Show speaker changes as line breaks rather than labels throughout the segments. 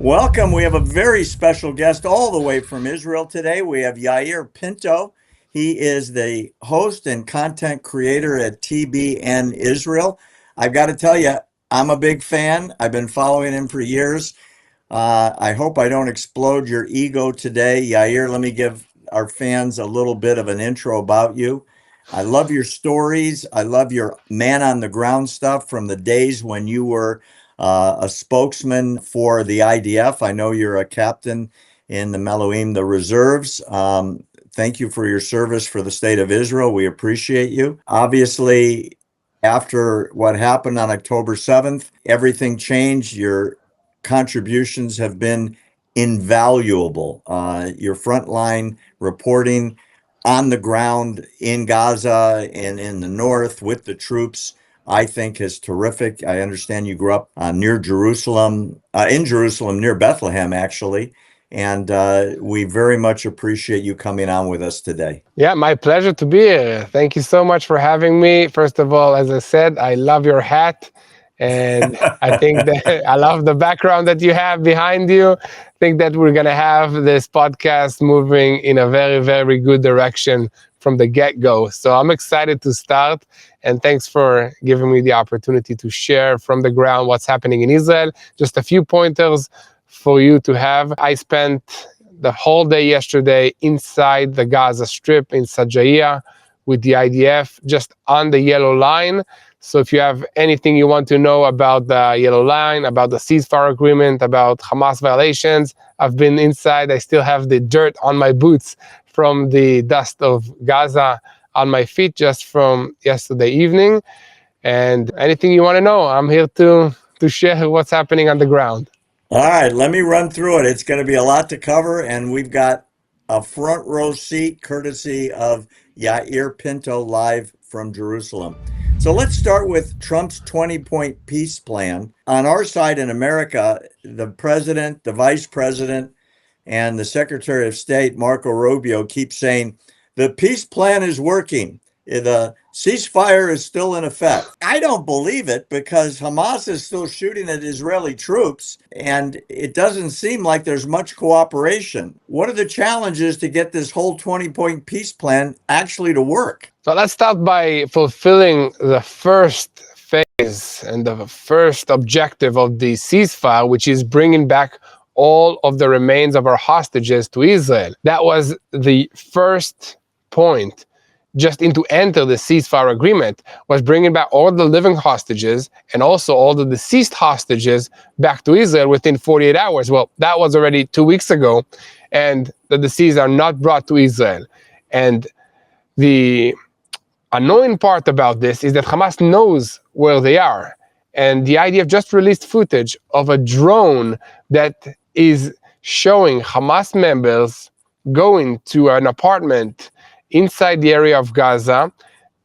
Welcome. We have a very special guest all the way from Israel today. We have Yair Pinto. He is the host and content creator at TBN Israel. I've got to tell you, I'm a big fan. I've been following him for years. I hope I don't explode your ego today. Yair, let me give our fans a little bit of an intro about you. I love your stories. I love your man on the ground stuff from the days when you were a spokesman for the IDF. I know you're a captain in the Meluim, the reserves. Thank you for your service for the state of Israel. We appreciate you. Obviously, after what happened on October 7th, everything changed. Your contributions have been invaluable. Your frontline reporting on the ground in Gaza and in the north with the troops, I think is terrific. I understand you grew up near Jerusalem, in Jerusalem, near Bethlehem, actually. And we very much appreciate you coming on with us today.
Yeah, my pleasure to be here. Thank you so much for having me. First of all, as I said, I love your hat. And I think that I love the background that you have behind you. I think that we're going to have this podcast moving in a very, very good direction from the get-go. So I'm excited to start. And thanks for giving me the opportunity to share from the ground what's happening in Israel. Just a few pointers for you to have. I spent the whole day yesterday inside the Gaza Strip in Sajaiya with the IDF, just on the yellow line. So if you have anything you want to know about the yellow line, about the ceasefire agreement, about Hamas violations, I've been inside. I still have the dirt on my boots from the dust of Gaza on my feet just from yesterday evening. And anything you want to know, I'm here to share what's happening on the ground.
All right, let me run through it. It's going to be a lot to cover, and we've got a front row seat courtesy of Yair Pinto live from Jerusalem. So let's start with Trump's 20-point peace plan. On our side in America, the president, the vice president, and the Secretary of State, Marco Rubio, keep saying the peace plan is working. The ceasefire is still in effect. I don't believe it because Hamas is still shooting at Israeli troops, and it doesn't seem like there's much cooperation. What are the challenges to get this whole 20-point peace plan actually to work?
So let's start by fulfilling the first phase and the first objective of the ceasefire, which is bringing back all of the remains of our hostages to Israel. That was the first point. Just to enter the ceasefire agreement was bringing back all the living hostages and also all the deceased hostages back to Israel within 48 hours. Well, that was already 2 weeks ago, and the deceased are not brought to Israel. And the annoying part about this is that Hamas knows where they are. And the IDF just released footage of a drone that is showing Hamas members going to an apartment inside the area of Gaza,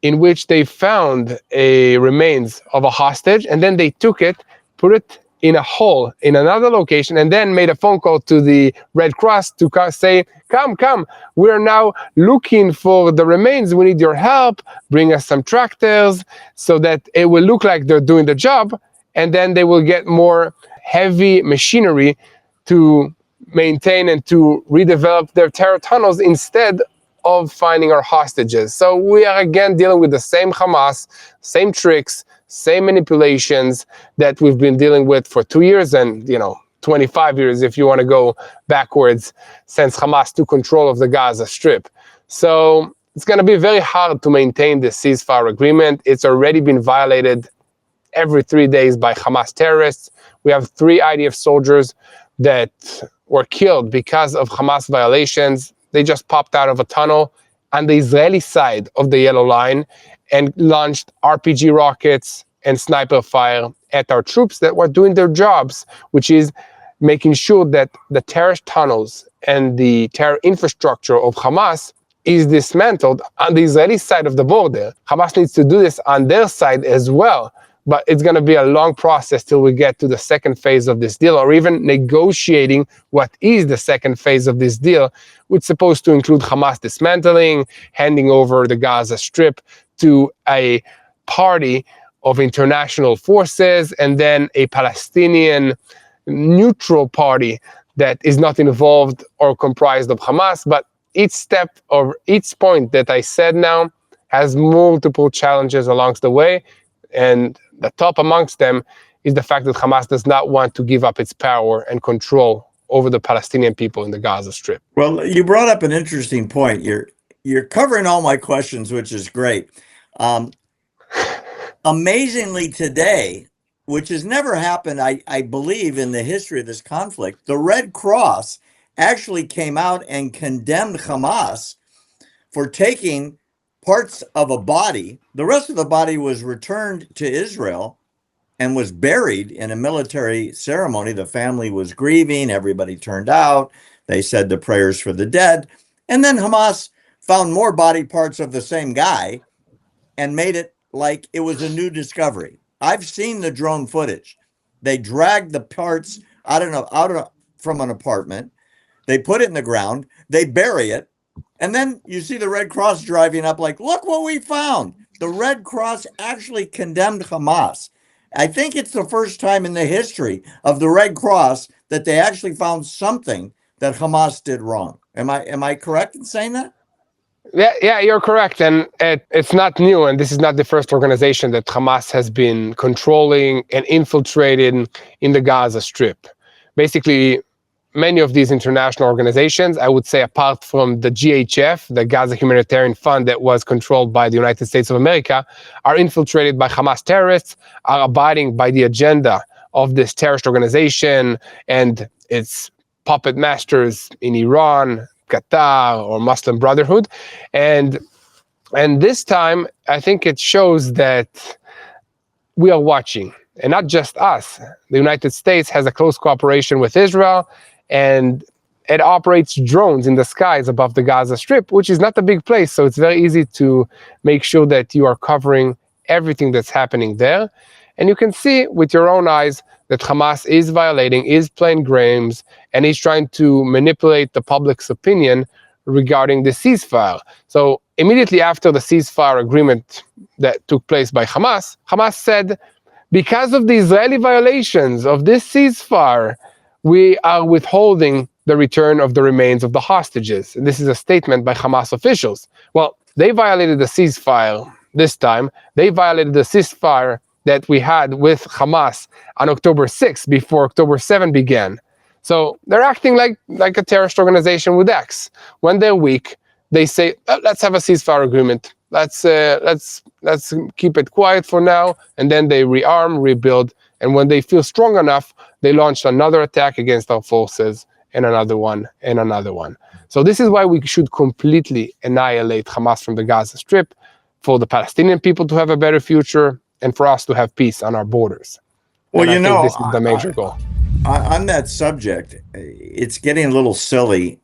in which they found a remains of a hostage, and then they took it, put it in a hole in another location, and then made a phone call to the Red Cross to say, come, we're now looking for the remains, we need your help, bring us some tractors, so that it will look like they're doing the job, and then they will get more heavy machinery to maintain and to redevelop their terror tunnels instead of finding our hostages. So we are again dealing with the same Hamas, same tricks, same manipulations that we've been dealing with for 2 years and 25 years if you want to go backwards since Hamas took control of the Gaza Strip. So it's going to be very hard to maintain the ceasefire agreement. It's already been violated every 3 days by Hamas terrorists. We have 3 IDF soldiers that were killed because of Hamas violations. They just popped out of a tunnel on the Israeli side of the yellow line and launched RPG rockets and sniper fire at our troops that were doing their jobs, which is making sure that the terror tunnels and the terror infrastructure of Hamas is dismantled on the Israeli side of the border. Hamas needs to do this on their side as well. But it's going to be a long process till we get to the second phase of this deal, or even negotiating what is the second phase of this deal, which is supposed to include Hamas dismantling, handing over the Gaza Strip to a party of international forces, and then a Palestinian neutral party that is not involved or comprised of Hamas. But each step or each point that I said now has multiple challenges along the way. And the top amongst them is the fact that Hamas does not want to give up its power and control over the Palestinian people in the Gaza Strip.
Well, you brought up an interesting point. You're covering all my questions, which is great. Amazingly today, which has never happened, I believe, in the history of this conflict, the Red Cross actually came out and condemned Hamas for taking parts of a body. The rest of the body was returned to Israel and was buried in a military ceremony. The family was grieving. Everybody turned out. They said the prayers for the dead. And then Hamas found more body parts of the same guy and made it like it was a new discovery. I've seen the drone footage. They dragged the parts from an apartment. They put it in the ground. They bury it. And then you see the Red Cross driving up like, look what we found. The Red Cross actually condemned Hamas. I think it's the first time in the history of the Red Cross that they actually found something that Hamas did wrong. Am I correct in saying that?
Yeah, you're correct. And it's not new. And this is not the first organization that Hamas has been controlling and infiltrating in the Gaza Strip. Basically, many of these international organizations, I would say apart from the GHF, the Gaza Humanitarian Fund that was controlled by the United States of America, are infiltrated by Hamas terrorists, are abiding by the agenda of this terrorist organization and its puppet masters in Iran, Qatar, or Muslim Brotherhood. And this time, I think it shows that we are watching, and not just us. The United States has a close cooperation with Israel, and it operates drones in the skies above the Gaza Strip, which is not a big place. So it's very easy to make sure that you are covering everything that's happening there. And you can see with your own eyes that Hamas is violating, is playing games, and is trying to manipulate the public's opinion regarding the ceasefire. So immediately after the ceasefire agreement that took place by Hamas, Hamas said, because of the Israeli violations of this ceasefire, we are withholding the return of the remains of the hostages. And this is a statement by Hamas officials. Well, they violated the ceasefire this time. They violated the ceasefire that we had with Hamas on October 6th, before October 7 began. So they're acting like a terrorist organization with X. When they're weak, they say, let's have a ceasefire agreement. Let's keep it quiet for now. And then they rearm, rebuild. And when they feel strong enough, they launch another attack against our forces, and another one, and another one. So this is why we should completely annihilate Hamas from the Gaza Strip, for the Palestinian people to have a better future, and for us to have peace on our borders.
Well,
and I think this is the major goal.
On that subject, it's getting a little silly,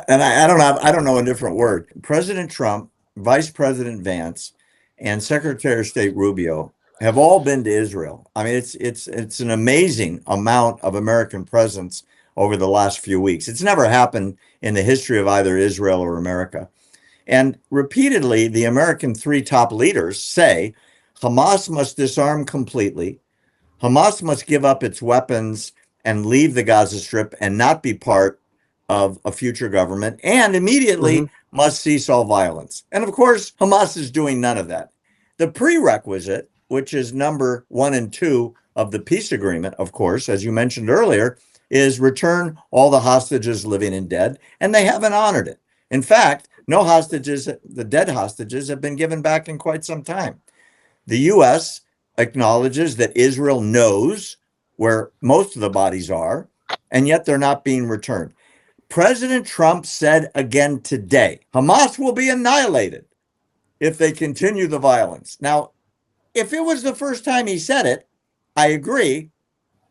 and I don't know a different word. President Trump, Vice President Vance, and Secretary of State Rubio have all been to Israel. I mean, it's an amazing amount of American presence over the last few weeks. It's never happened in the history of either Israel or America. And repeatedly, the American three top leaders say Hamas must disarm completely. Hamas must give up its weapons and leave the Gaza Strip and not be part of a future government, and immediately must cease all violence. And of course, Hamas is doing none of that. The prerequisite, which is number 1 and 2 of the peace agreement, of course, as you mentioned earlier, is return all the hostages, living and dead, and they haven't honored it. In fact, no hostages, the dead hostages, have been given back in quite some time. The U.S. acknowledges that Israel knows where most of the bodies are, and yet they're not being returned. President Trump said again today, Hamas will be annihilated if they continue the violence. Now, if it was the first time he said it, I agree,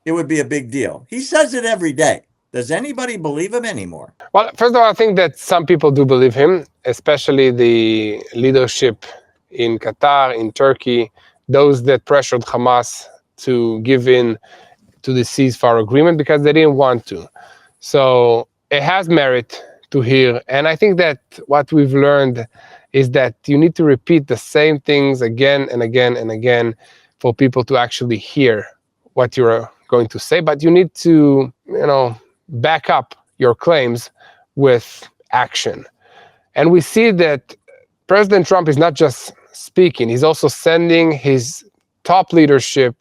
it would be a big deal. He says it every day. Does anybody believe him anymore?
Well, first of all, I think that some people do believe him, especially the leadership in Qatar, in Turkey, those that pressured Hamas to give in to the ceasefire agreement because they didn't want to. So it has merit to hear. And I think that what we've learned is that you need to repeat the same things again and again and again for people to actually hear what you're going to say, but you need to, back up your claims with action. And we see that President Trump is not just speaking, he's also sending his top leadership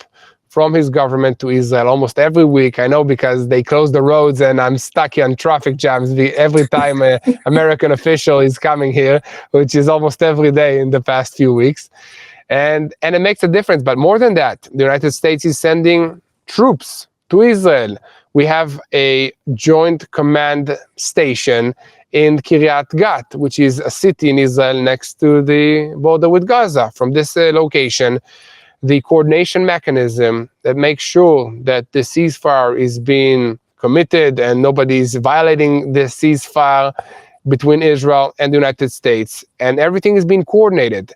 from his government to Israel almost every week. I know because they close the roads and I'm stuck in traffic jams every time an American official is coming here, which is almost every day in the past few weeks. And it makes a difference. But more than that, the United States is sending troops to Israel. We have a joint command station in Kiryat Gat, which is a city in Israel next to the border with Gaza. From this location, the coordination mechanism that makes sure that the ceasefire is being committed and nobody is violating the ceasefire between Israel and the United States, and everything is being coordinated,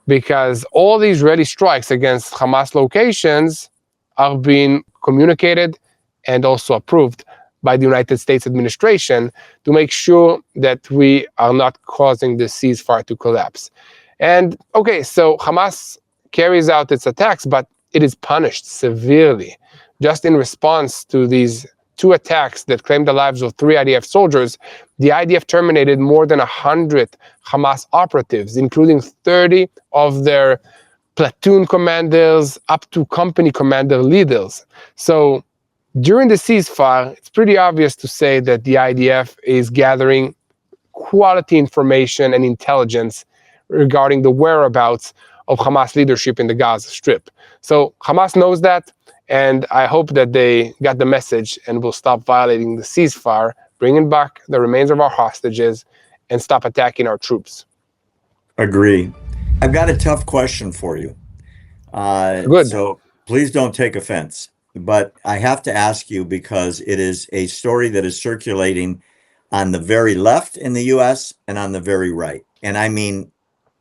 because all the Israeli strikes against Hamas locations are being communicated and also approved by the United States administration to make sure that we are not causing the ceasefire to collapse. And okay, so Hamas carries out its attacks, but it is punished severely. Just in response to these 2 attacks that claimed the lives of 3 IDF soldiers, the IDF terminated more than 100 Hamas operatives, including 30 of their platoon commanders up to company commander leaders. So during the ceasefire, it's pretty obvious to say that the IDF is gathering quality information and intelligence regarding the whereabouts of Hamas leadership in the Gaza Strip. So Hamas knows that, and I hope that they got the message and will stop violating the ceasefire, bringing back the remains of our hostages, and stop attacking our troops.
Agree. I've got a tough question for you.
Good.
So please don't take offense, but I have to ask you because it is a story that is circulating on the very left in the U.S. and on the very right. And I mean,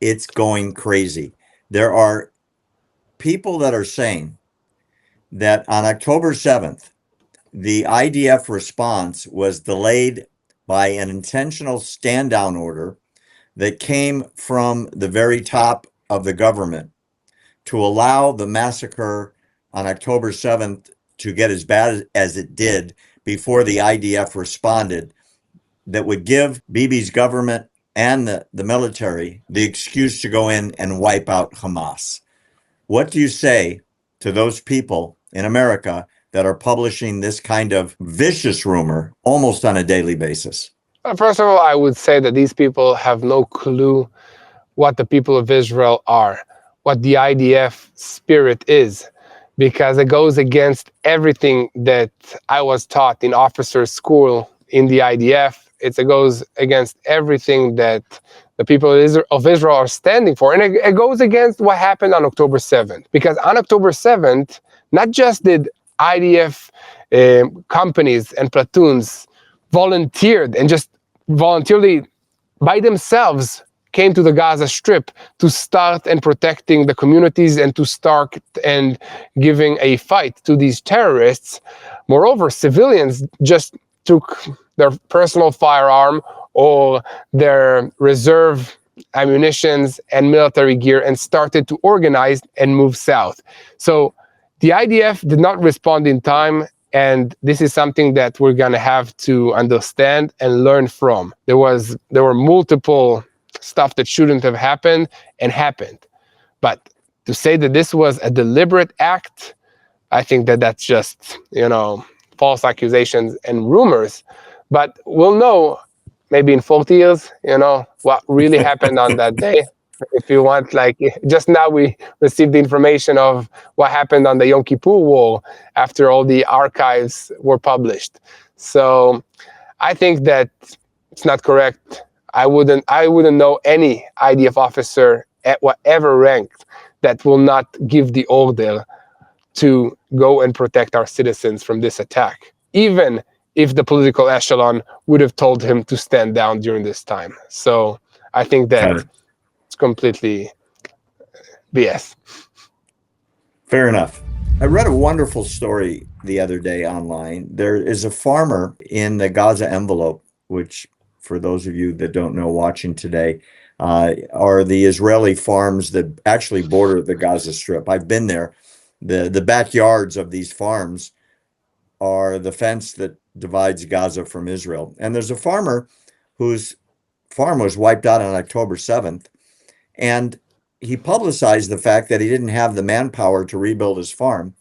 it's going crazy. There are people that are saying that on October 7th, the IDF response was delayed by an intentional stand-down order that came from the very top of the government to allow the massacre on October 7th to get as bad as it did before the IDF responded, that would give Bibi's government and the military the excuse to go in and wipe out Hamas. What do you say to those people in America that are publishing this kind of vicious rumor almost on a daily basis?
First of all, I would say that these people have no clue what the people of Israel are, what the IDF spirit is, because it goes against everything that I was taught in officers' school in the IDF. It goes against everything that the people of Israel are standing for. And it goes against what happened on October 7th. Because on October 7th, not just did IDF companies and platoons volunteered and just voluntarily by themselves came to the Gaza Strip to start and protecting the communities and to start and giving a fight to these terrorists. Moreover, civilians just took their personal firearm or their reserve ammunitions and military gear and started to organize and move south. So the IDF did not respond in time, and this is something that we're going to have to understand and learn from. There were multiple stuff that shouldn't have happened and happened. But to say that this was a deliberate act, I think that that's just, false accusations and rumors. But we'll know maybe in 40 years, what really happened on that day. If you want, just now we received the information of what happened on the Yom Kippur War after all the archives were published. So I think that it's not correct. I wouldn't know any IDF officer at whatever rank that will not give the order to go and protect our citizens from this attack, even if the political echelon would have told him to stand down during this time. So I think that it's completely BS.
Fair enough. I read a wonderful story the other day online. There is a farmer in the Gaza envelope, which for those of you that don't know watching today, are the Israeli farms that actually border the Gaza Strip. I've been there. The backyards of these farms are the fence that divides Gaza from Israel. And there's a farmer whose farm was wiped out on October 7th. And he publicized the fact that he didn't have the manpower to rebuild his farm.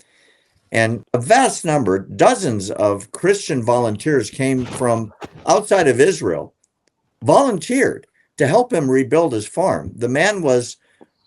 And a vast number, dozens of Christian volunteers came from outside of Israel, volunteered to help him rebuild his farm. The man was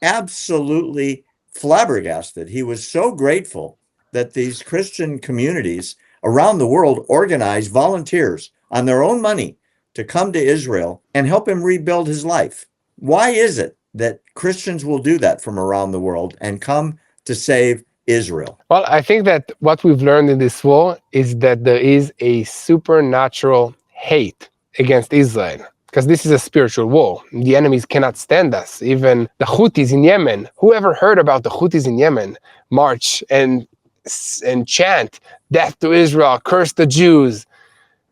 absolutely flabbergasted. He was so grateful that these Christian communities around the world organized volunteers on their own money to come to Israel and help him rebuild his life. Why is it that Christians will do that from around the world and come to save Israel?
Well, I think that what we've learned in this war is that there is a supernatural hate against Israel, because this is a spiritual war. The enemies cannot stand us. Even the Houthis in Yemen, who ever heard about the Houthis in Yemen, march and chant, death to Israel, curse the Jews.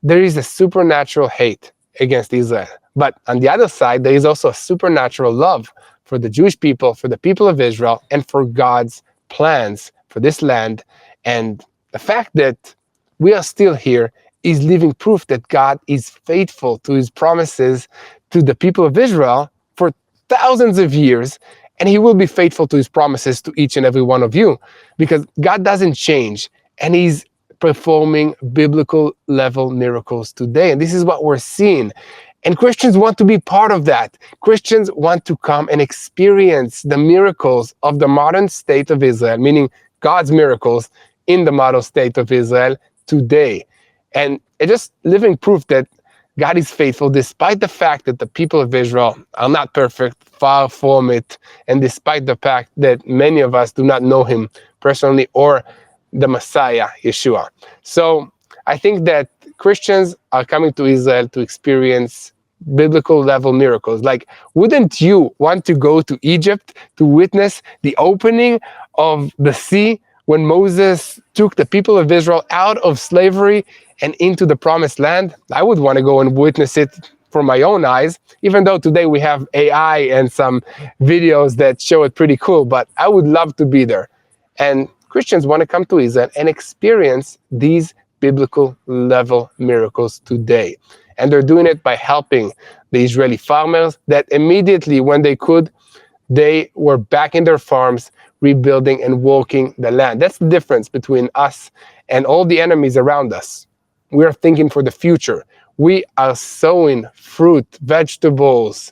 There is a supernatural hate against Israel. But on the other side, there is also a supernatural love for the Jewish people, for the people of Israel, and for God's plans for this land. And the fact that we are still here is living proof that God is faithful to his promises to the people of Israel for thousands of years, and he will be faithful to his promises to each and every one of you, because God doesn't change, and he's performing biblical level miracles today. And this is what we're seeing. And Christians want to be part of that. Christians want to come and experience the miracles of the modern state of Israel, meaning God's miracles in the model state of Israel today. And it's just living proof that God is faithful, despite the fact that the people of Israel are not perfect, far from it, and despite the fact that many of us do not know him personally or the Messiah, Yeshua. So I think that Christians are coming to Israel to experience biblical level miracles. Like, wouldn't you want to go to Egypt to witness the opening of the sea when Moses took the people of Israel out of slavery and into the promised land? I would want to go and witness it for my own eyes, even though today we have AI and some videos that show it pretty cool, but I would love to be there. And Christians want to come to Israel and experience these biblical level miracles today. And they're doing it by helping the Israeli farmers that immediately, when they could, they were back in their farms, rebuilding and working the land. That's the difference between us and all the enemies around us. We are thinking for the future. We are sowing fruit, vegetables,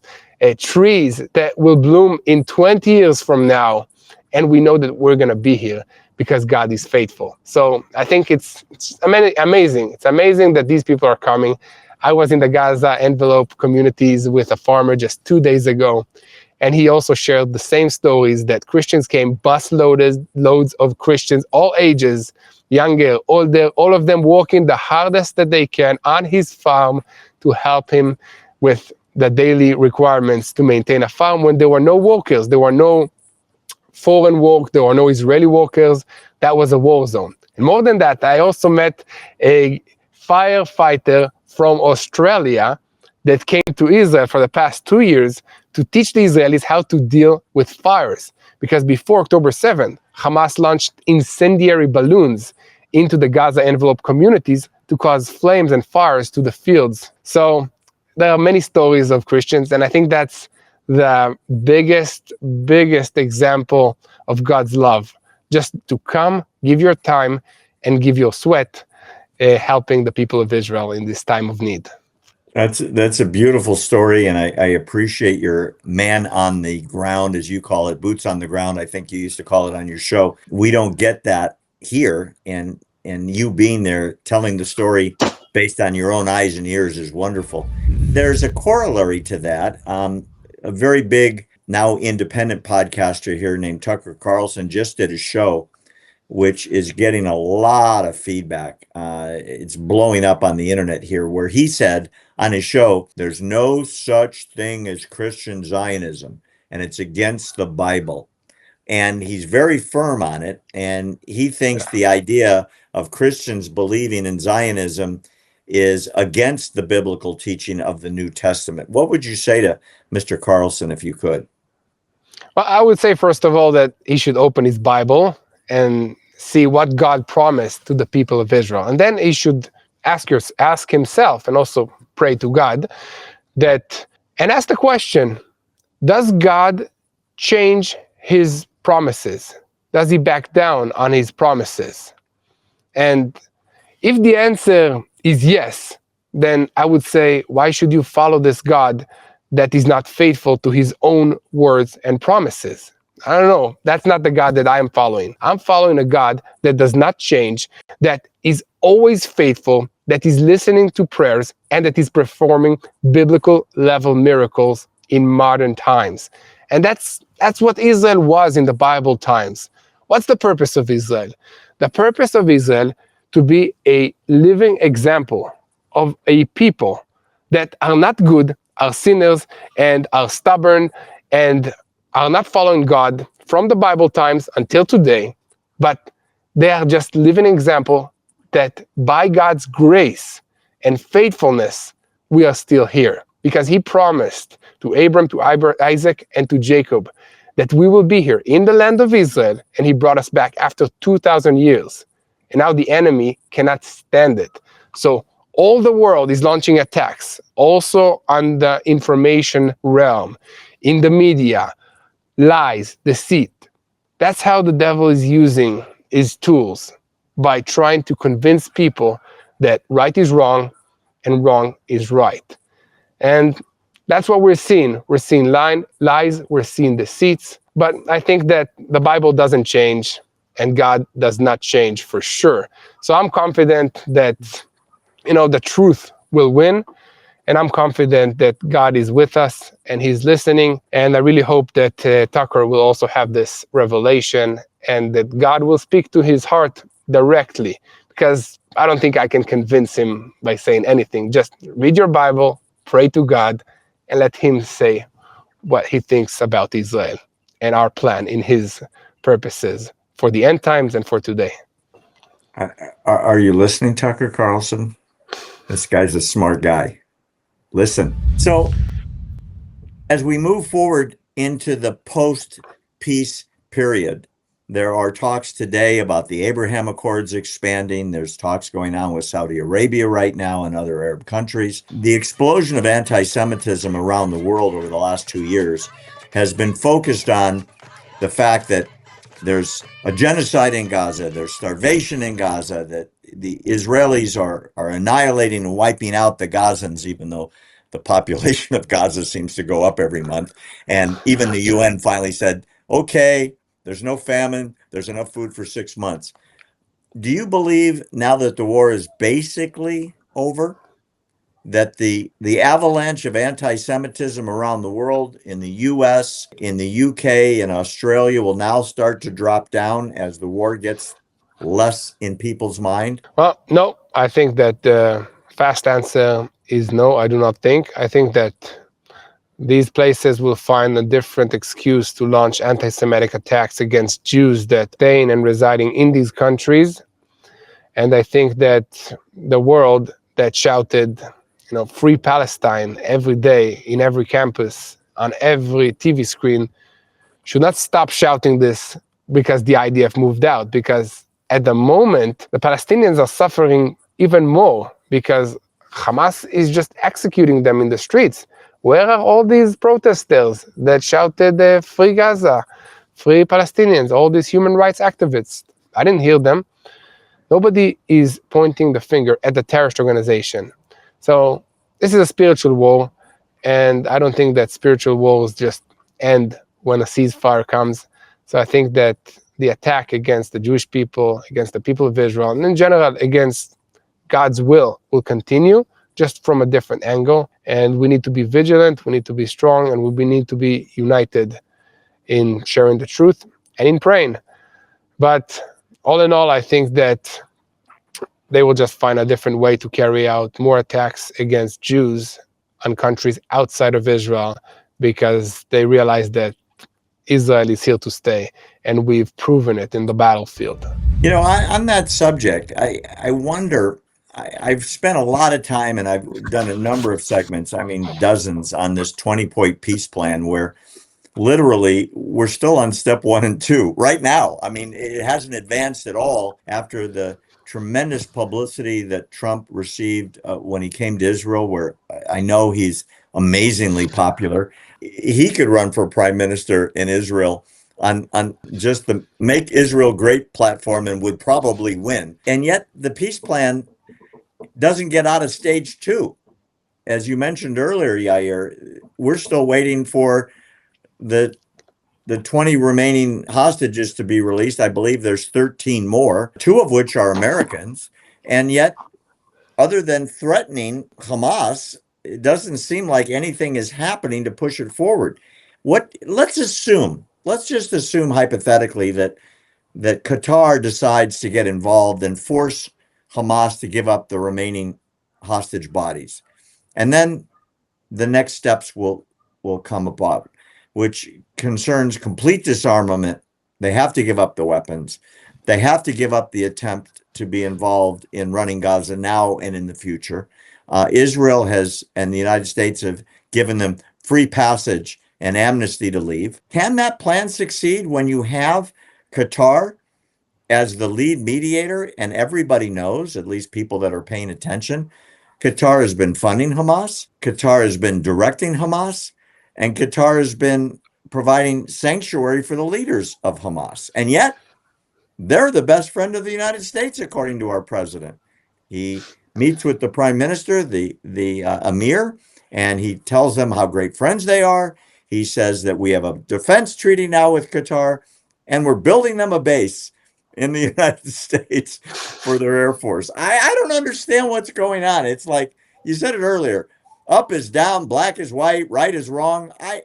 trees that will bloom in 20 years from now. And we know that we're going to be here because God is faithful. So I think it's amazing. It's amazing that these people are coming. I was in the Gaza envelope communities with a farmer just 2 days ago, and he also shared the same stories that Christians came, loads of Christians, all ages, younger, older, all of them working the hardest that they can on his farm to help him with the daily requirements to maintain a farm when there were no workers, there were no foreign work, there were no Israeli workers. That was a war zone. And more than that, I also met a firefighter from Australia that came to Israel for the past 2 years to teach the Israelis how to deal with fires. Because before October 7th, Hamas launched incendiary balloons into the Gaza envelope communities to cause flames and fires to the fields. So there are many stories of Christians, and I think that's the biggest example of God's love. Just to come, give your time, and give your sweat, helping the people of Israel in this time of need.
That's a beautiful story, and I appreciate your man on the ground, as you call it, boots on the ground. I think you used to call it on your show. We don't get that here, and you being there, telling the story based on your own eyes and ears is wonderful. There's a corollary to that. A very big, now independent podcaster here named Tucker Carlson just did a show which is getting a lot of feedback. It's blowing up on the internet here, where he said on his show, there's no such thing as Christian Zionism, and it's against the Bible. And he's very firm on it, and he thinks the idea of Christians believing in Zionism is against the biblical teaching of the New Testament. What would you say to Mr. Carlson if you could?
Well, I would say, first of all, that he should open his Bible and see what God promised to the people of Israel. And then he should ask himself and also pray to God and ask the question, does God change his promises? Does he back down on his promises? And if the answer is yes, then I would say, why should you follow this God that is not faithful to his own words and promises? I don't know. That's not the God that I am following. I'm following a God that does not change, that is always faithful, that is listening to prayers, and that is performing biblical level miracles in modern times. And that's what Israel was in the Bible times. What's the purpose of Israel? The purpose of Israel to be a living example of a people that are not good, are sinners, and are stubborn, and are not following God from the Bible times until today, but they are just living example that by God's grace and faithfulness, we are still here. Because he promised to Abram, to Isaac, and to Jacob that we will be here in the land of Israel, and he brought us back after 2,000 years. And now the enemy cannot stand it. So all the world is launching attacks, also on the information realm, in the media, lies, deceit. That's how the devil is using his tools, by trying to convince people that right is wrong and wrong is right. And that's what we're seeing. We're seeing lies, we're seeing deceits. But I think that the Bible doesn't change, and God does not change for sure. So I'm confident that, the truth will win. And I'm confident that God is with us and he's listening. And I really hope that Tucker will also have this revelation, and that God will speak to his heart directly, because I don't think I can convince him by saying anything. Just read your Bible, pray to God, and let him say what he thinks about Israel and our plan in his purposes for the end times and for today.
Are you listening, Tucker Carlson? This guy's a smart guy. Listen. So as we move forward into the post-peace period, there are talks today about the Abraham Accords expanding. There's talks going on with Saudi Arabia right now and other Arab countries. The explosion of anti-Semitism around the world over the last 2 years has been focused on the fact that there's a genocide in Gaza, there's starvation in Gaza, that the Israelis are annihilating and wiping out the Gazans, even though the population of Gaza seems to go up every month. And even the UN finally said, okay, there's no famine, there's enough food for 6 months. Do you believe, now that the war is basically over, that the avalanche of anti-Semitism around the world, in the US, in the UK, and Australia, will now start to drop down as the war gets less in people's mind?
Well, no, I think that the fast answer is no, I do not think. I think that these places will find a different excuse to launch anti-Semitic attacks against Jews that staying and residing in these countries. And I think that the world that shouted, free Palestine every day in every campus, on every TV screen, should not stop shouting this because the IDF moved out. Because at the moment, the Palestinians are suffering even more because Hamas is just executing them in the streets. Where are all these protesters that shouted free Gaza, free Palestinians, all these human rights activists? I didn't hear them. Nobody is pointing the finger at the terrorist organization. So this is a spiritual war, and I don't think that spiritual wars just end when a ceasefire comes. So I think that the attack against the Jewish people, against the people of Israel, and in general against God's will continue, just from a different angle. And we need to be vigilant, we need to be strong, and we need to be united in sharing the truth and in praying. But all in all, I think that they will just find a different way to carry out more attacks against Jews on countries outside of Israel, because they realize that Israel is here to stay, and we've proven it in the battlefield.
On that subject, I wonder, I've spent a lot of time, and I've done a number of segments, dozens, on this 20-point peace plan where literally, we're still on step 1 and 2 right now. I mean, it hasn't advanced at all after the tremendous publicity that Trump received when he came to Israel, where I know he's amazingly popular. He could run for prime minister in Israel on just the Make Israel Great platform and would probably win. And yet the peace plan doesn't get out of stage 2. As you mentioned earlier, Yair, we're still waiting for the 20 remaining hostages to be released. I believe there's 13 more, 2 of which are Americans. And yet, other than threatening Hamas, it doesn't seem like anything is happening to push it forward. Let's just assume hypothetically that Qatar decides to get involved and force Hamas to give up the remaining hostage bodies. And then the next steps will come about, which concerns complete disarmament. They have to give up the weapons. They have to give up the attempt to be involved in running Gaza now and in the future. Israel and the United States have given them free passage and amnesty to leave. Can that plan succeed when you have Qatar as the lead mediator, and everybody knows, at least people that are paying attention, Qatar has been funding Hamas, Qatar has been directing Hamas, and Qatar has been providing sanctuary for the leaders of Hamas. And yet, they're the best friend of the United States, according to our president. He meets with the prime minister, the emir, and he tells them how great friends they are. He says that we have a defense treaty now with Qatar, and we're building them a base in the United States for their Air Force. I don't understand what's going on. It's like, you said it earlier, up is down, black is white, right is wrong. I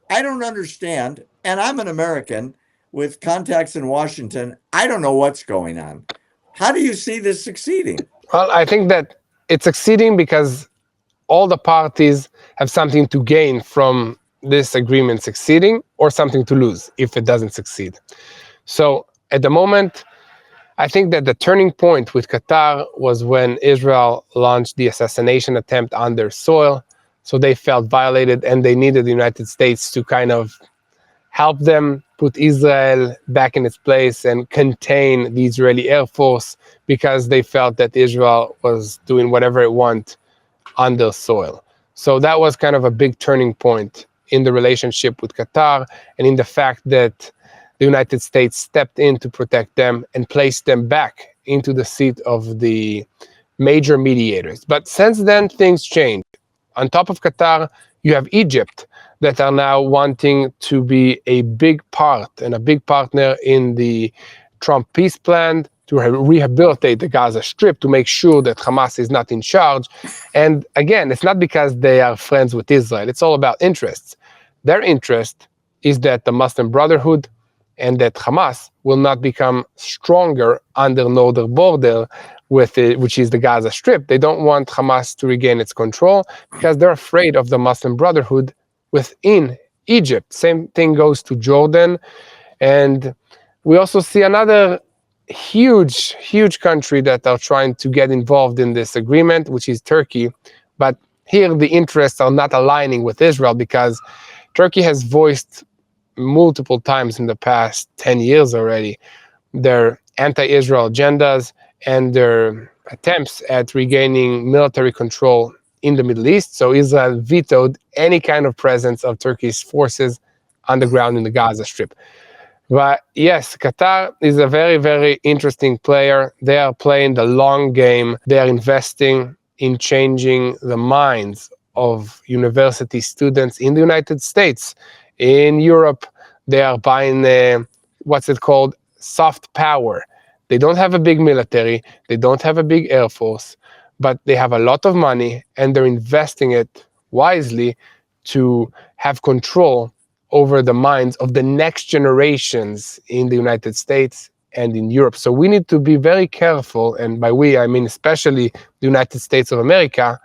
don't understand. And I'm an American with contacts in Washington. I don't know what's going on. How do you see this succeeding?
Well, I think that it's succeeding because all the parties have something to gain from this agreement succeeding, or something to lose if it doesn't succeed. So at the moment, I think that the turning point with Qatar was when Israel launched the assassination attempt on their soil. So they felt violated, and they needed the United States to kind of help them put Israel back in its place and contain the Israeli Air Force, because they felt that Israel was doing whatever it wanted on their soil. So that was kind of a big turning point in the relationship with Qatar, and in the fact that the United States stepped in to protect them and placed them back into the seat of the major mediators. But since then, things changed. On top of Qatar, you have Egypt, that are now wanting to be a big part and a big partner in the Trump peace plan to rehabilitate the Gaza Strip, to make sure that Hamas is not in charge. And again, it's not because they are friends with Israel. It's all about interests. Their interest is that the Muslim Brotherhood and that Hamas will not become stronger on their northern border, which is the Gaza Strip. They don't want Hamas to regain its control because they're afraid of the Muslim Brotherhood within Egypt. Same thing goes to Jordan. And we also see another huge country that are trying to get involved in this agreement, which is Turkey. But here the interests are not aligning with Israel, because Turkey has voiced multiple times in the past 10 years already their anti-Israel agendas and their attempts at regaining military control in the Middle East. So Israel vetoed any kind of presence of Turkish forces on the ground in the Gaza Strip. But yes, Qatar is a very interesting player. They are playing the long game. They are investing in changing the minds of university students in the United States. In Europe, they are buying what's it called? Soft power. They don't have a big military. They don't have a big air force, but they have a lot of money, and they're investing it wisely to have control over the minds of the next generations in the United States and in Europe. So we need to be very careful, and by we, I mean especially the United States of America,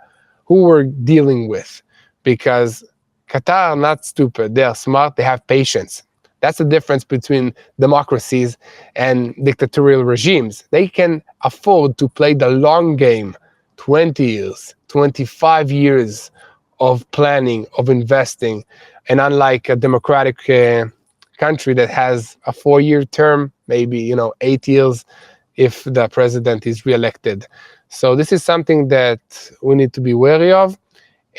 who we're dealing with, because Qatar are not stupid. They are smart. They have patience. That's the difference between democracies and dictatorial regimes. They can afford to play the long game, 20 years, 25 years of planning, of investing. And unlike a democratic country that has a 4-year term, maybe 8 years if the president is reelected. So this is something that we need to be wary of,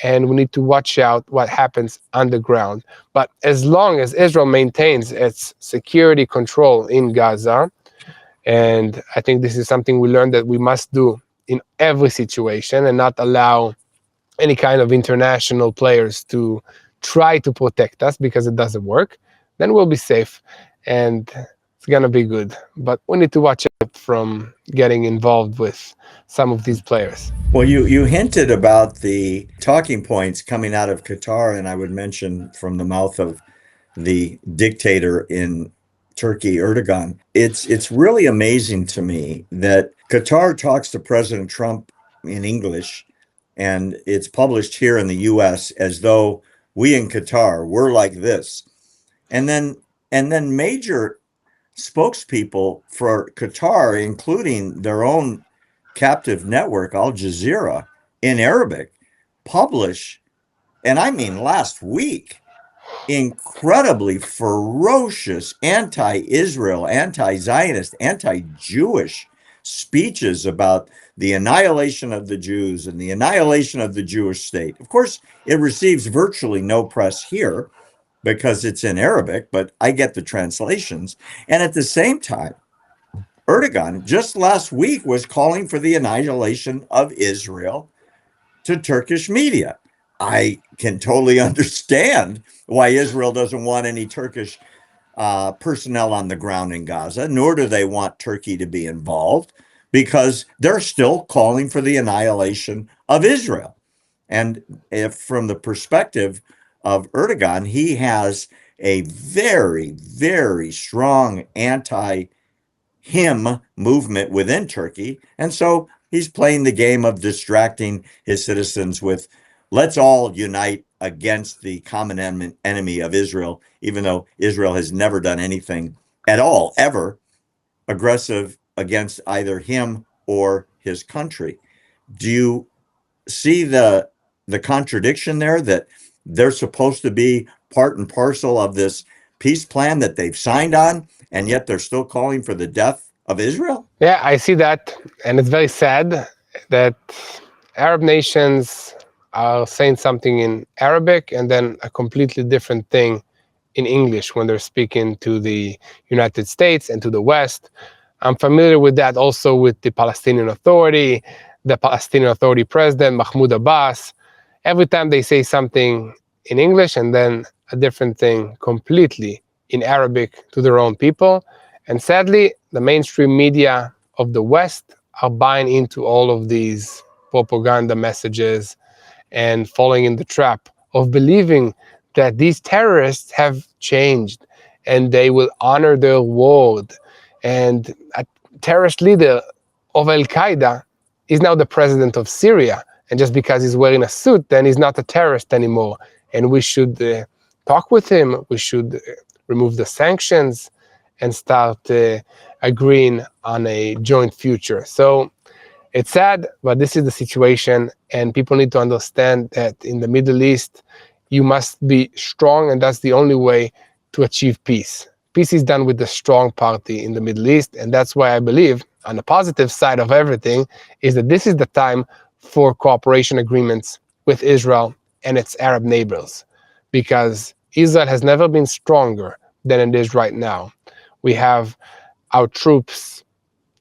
and we need to watch out what happens underground. But as long as Israel maintains its security control in Gaza, and I think this is something we learned that we must do in every situation, and not allow any kind of international players to try to protect us, because it doesn't work, then we'll be safe and it's going to be good. But we need to watch out from getting involved with some of these players.
Well, you hinted about the talking points coming out of Qatar, and I would mention from the mouth of the dictator in Turkey, Erdogan. It's really amazing to me that Qatar talks to President Trump in English, and it's published here in the US as though we in Qatar were like this. And then major spokespeople for Qatar, including their own captive network, Al Jazeera, in Arabic, publish, and I mean last week, incredibly ferocious anti-Israel, anti-Zionist, anti-Jewish speeches about the annihilation of the Jews and the annihilation of the Jewish state. Of course, it receives virtually no press here because it's in Arabic, but I get the translations. And at the same time, Erdogan just last week was calling for the annihilation of Israel to Turkish media. I can totally understand why Israel doesn't want any Turkish personnel on the ground in Gaza, nor do they want Turkey to be involved, because they're still calling for the annihilation of Israel. And if from the perspective of Erdogan, he has a very, very strong anti-him movement within Turkey. And so he's playing the game of distracting his citizens with, let's all unite against the common enemy of Israel, even though Israel has never done anything at all, ever, aggressive against either him or his country. Do you see the contradiction there, that they're supposed to be part and parcel of this peace plan that they've signed on, and yet they're still calling for the death of Israel?
Yeah, I see that. And it's very sad that Arab nations are saying something in Arabic and then a completely different thing in English when they're speaking to the United States and to the West. I'm familiar with that also with the Palestinian Authority, the Palestinian Authority president, Mahmoud Abbas. Every time they say something in English and then a different thing completely in Arabic to their own people. And sadly, the mainstream media of the West are buying into all of these propaganda messages and falling in the trap of believing that these terrorists have changed and they will honor their word. And a terrorist leader of Al-Qaeda is now the president of Syria. And just because he's wearing a suit, then he's not a terrorist anymore. And we should talk with him. We should remove the sanctions and start agreeing on a joint future. So it's sad, but this is the situation, and people need to understand that in the Middle East, you must be strong, and that's the only way to achieve peace. Peace is done with the strong party in the Middle East, and that's why I believe, on the positive side of everything, is that this is the time for cooperation agreements with Israel and its Arab neighbors, because Israel has never been stronger than it is right now. We have our troops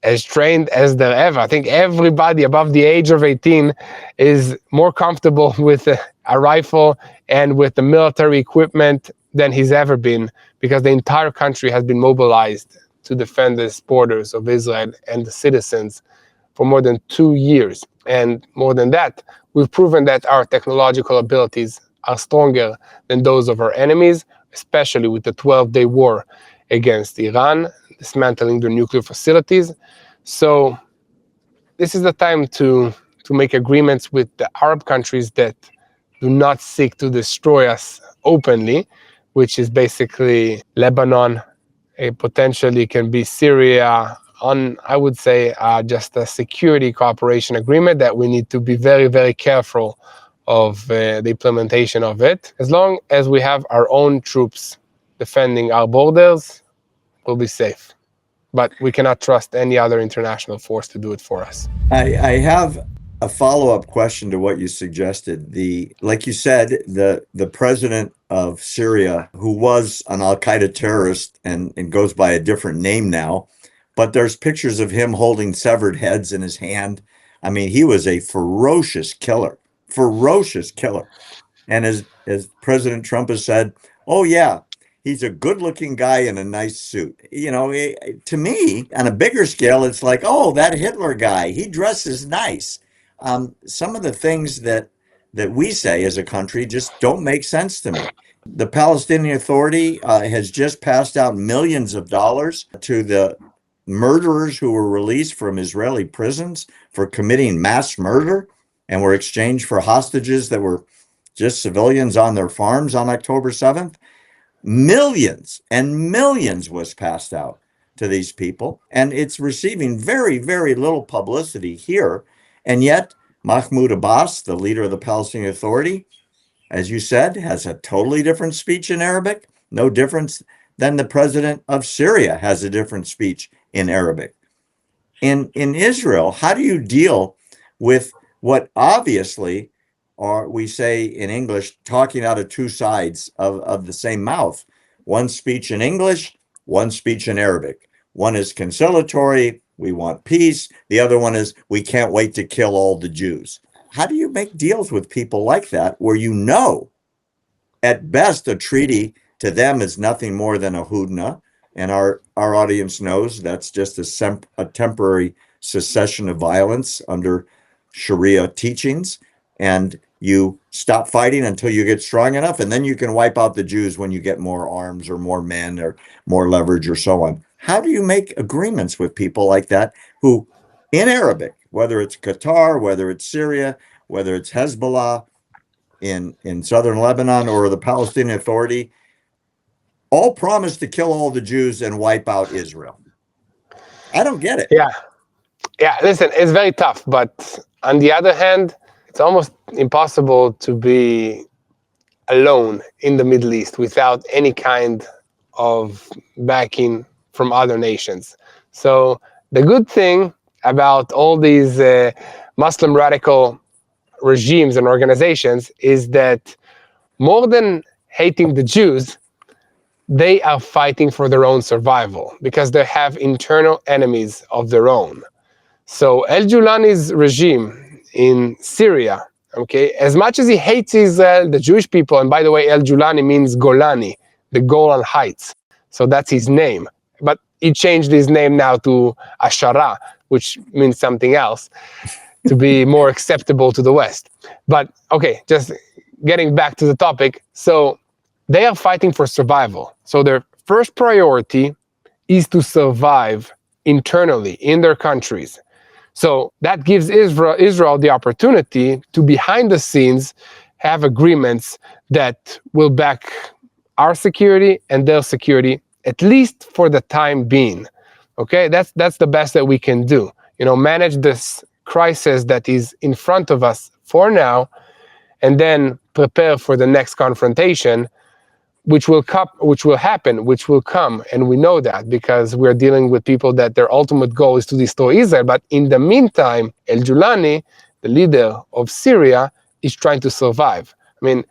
as trained as they're ever. I think everybody above the age of 18 is more comfortable with a rifle and with the military equipment than he's ever been, because the entire country has been mobilized to defend the borders of Israel and the citizens for more than 2 years. And more than that, we've proven that our technological abilities are stronger than those of our enemies, especially with the 12-day war against Iran, dismantling their nuclear facilities. So this is the time to make agreements with the Arab countries that do not seek to destroy us openly, which is basically Lebanon, potentially can be Syria, on, I would say, just a security cooperation agreement that we need to be very, very careful of the implementation of it. As long as we have our own troops defending our borders, we'll be safe. But we cannot trust any other international force to do it for us.
I have a follow-up question to what you suggested. Like you said, the president of Syria, who was an Al-Qaeda terrorist and goes by a different name now, but there's pictures of him holding severed heads in his hand. I mean, he was a ferocious killer. And as President Trump has said, oh yeah, he's a good-looking guy in a nice suit. You know, to me, on a bigger scale, it's like, oh, that Hitler guy, he dresses nice. Some of the things that we say as a country just don't make sense to me. The Palestinian Authority has just passed out millions of dollars to the murderers who were released from Israeli prisons for committing mass murder and were exchanged for hostages that were just civilians on their farms on October 7th. Millions and millions was passed out to these people, and it's receiving very, very little publicity here. And yet Mahmoud Abbas, the leader of the Palestinian Authority, as you said, has a totally different speech in Arabic, no difference than the president of Syria has a different speech in Arabic. In Israel, how do you deal with what obviously are, we say in English, talking out of two sides of the same mouth? One speech in English, one speech in Arabic. One is conciliatory, we want peace. The other one is, we can't wait to kill all the Jews. How do you make deals with people like that, where you know, at best, a treaty to them is nothing more than a hudna, and our audience knows that's just a temporary cessation of violence under Sharia teachings, and you stop fighting until you get strong enough, and then you can wipe out the Jews when you get more arms or more men or more leverage or so on. How do you make agreements with people like that who, in Arabic, whether it's Qatar, whether it's Syria, whether it's Hezbollah in southern Lebanon or the Palestinian Authority, all promise to kill all the Jews and wipe out Israel? I don't get it.
Yeah, listen, it's very tough, but on the other hand, it's almost impossible to be alone in the Middle East without any kind of backing from other nations. So the good thing about all these Muslim radical regimes and organizations is that more than hating the Jews, they are fighting for their own survival because they have internal enemies of their own. So al-Julani's regime in Syria, okay, as much as he hates Israel, the Jewish people, and by the way, al-Julani means Golani, the Golan Heights. So that's his name. But he changed his name now to Ashara, which means something else, to be more acceptable to the West. But okay, just getting back to the topic. So they are fighting for survival. So their first priority is to survive internally in their countries. So that gives Israel the opportunity to, behind the scenes, have agreements that will back our security and their security, at least for the time being. Okay, that's the best that we can do. You know, manage this crisis that is in front of us for now, and then prepare for the next confrontation, which will come, and we know that because we're dealing with people that their ultimate goal is to destroy Israel. But in the meantime, al-Julani, the leader of Syria, is trying to survive. I mean,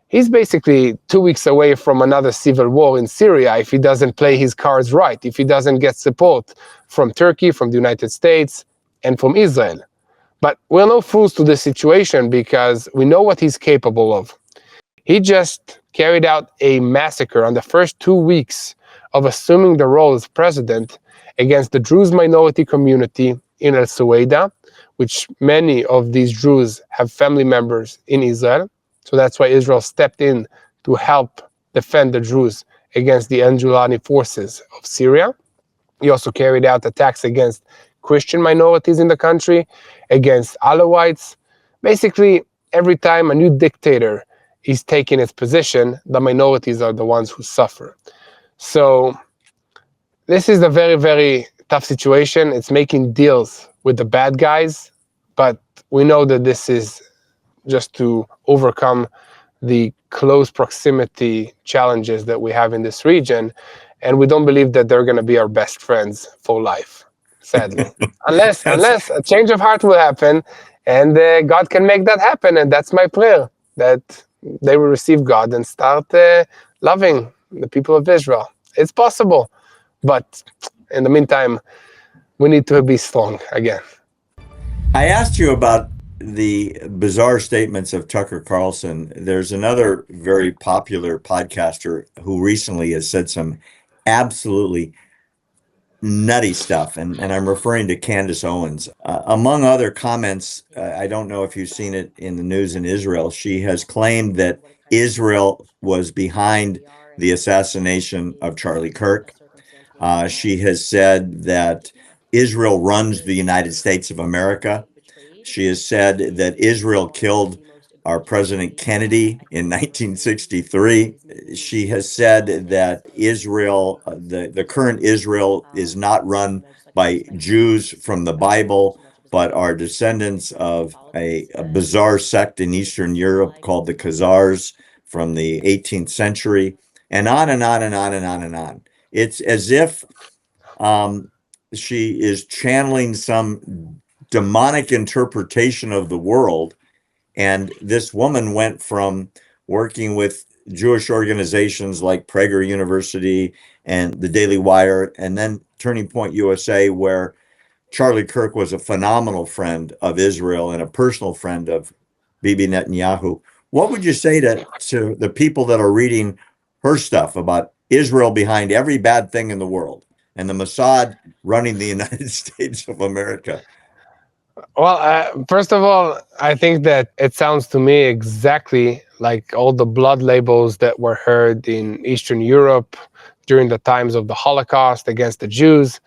he's basically 2 weeks away from another civil war in Syria if he doesn't play his cards right, if he doesn't get support from Turkey, from the United States, and from Israel. But we're no fools to this situation because we know what he's capable of. He just carried out a massacre on the first 2 weeks of assuming the role as president against the Druze minority community in El Suwaida, which many of these Druze have family members in Israel. So that's why Israel stepped in to help defend the Druze against the al-Julani forces of Syria. He also carried out attacks against Christian minorities in the country, against Alawites. Basically, every time a new dictator is taking its position, the minorities are the ones who suffer. So this is a very, very tough situation. It's making deals with the bad guys, but we know that this is just to overcome the close proximity challenges that we have in this region. And we don't believe that they're going to be our best friends for life, sadly. unless a change of heart will happen, and God can make that happen. And that's my prayer, that they will receive God and start loving the people of Israel. It's possible, but in the meantime, we need to be strong again.
I asked you about the bizarre statements of Tucker Carlson. There's another very popular podcaster who recently has said some absolutely nutty stuff, and I'm referring to Candace Owens. Among other comments, I don't know if you've seen it in the news in Israel, she has claimed that Israel was behind the assassination of Charlie Kirk. She has said that Israel runs the United States of America. She has said that Israel killed our President Kennedy in 1963. She has said that Israel, the current Israel, is not run by Jews from the Bible, but are descendants of a bizarre sect in Eastern Europe called the Khazars from the 18th century, and on and on and on and on and on. It's as if she is channeling some demonic interpretation of the world. And this woman went from working with Jewish organizations like Prager University and the Daily Wire, and then Turning Point USA, where Charlie Kirk was a phenomenal friend of Israel and a personal friend of Bibi Netanyahu. What would you say to the people that are reading her stuff about Israel behind every bad thing in the world and the Mossad running the United States of America?
Well, first of all, I think that it sounds to me exactly like all the blood labels that were heard in Eastern Europe during the times of the Holocaust against the Jews.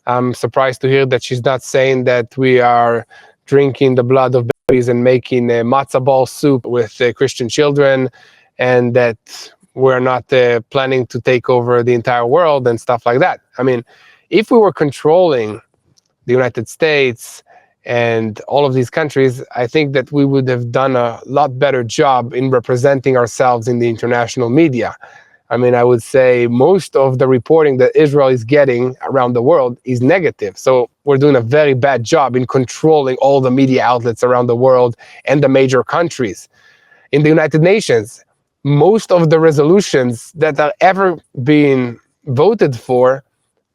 I'm surprised to hear that she's not saying that we are drinking the blood of babies and making a matzah ball soup with Christian children, and that we're not planning to take over the entire world and stuff like that. I mean, if we were controlling the United States and all of these countries, I think that we would have done a lot better job in representing ourselves in the international media. I mean, I would say most of the reporting that Israel is getting around the world is negative. So we're doing a very bad job in controlling all the media outlets around the world and the major countries. In the United Nations, most of the resolutions that are ever being voted for